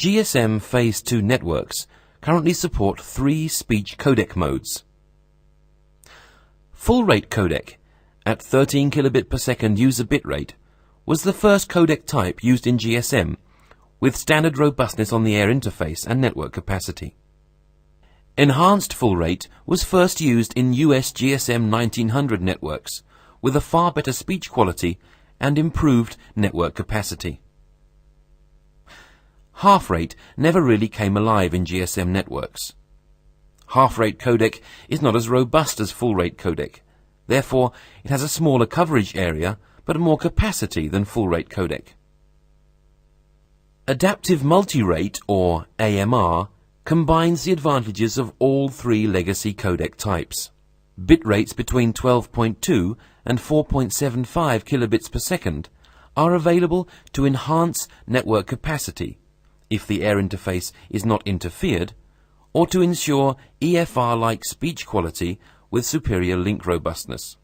GSM Phase 2 networks currently support 3 speech codec modes. Full-rate codec at 13 kilobit per second user bitrate was the first codec type used in GSM, with standard robustness on the air interface and network capacity. Enhanced full rate was first used in US GSM 1900 networks, with a far better speech quality and improved network capacity. Half rate never really came alive in GSM networks. Half rate codec is not as robust as full rate codec. Therefore, it has a smaller coverage area but more capacity than full rate codec. Adaptive multi-rate, or AMR, combines the advantages of all 3 legacy codec types. Bit rates between 12.2 and 4.75 kilobits per second are available to enhance network capacity if the air interface is not interfered, or to ensure EFR-like speech quality with superior link robustness.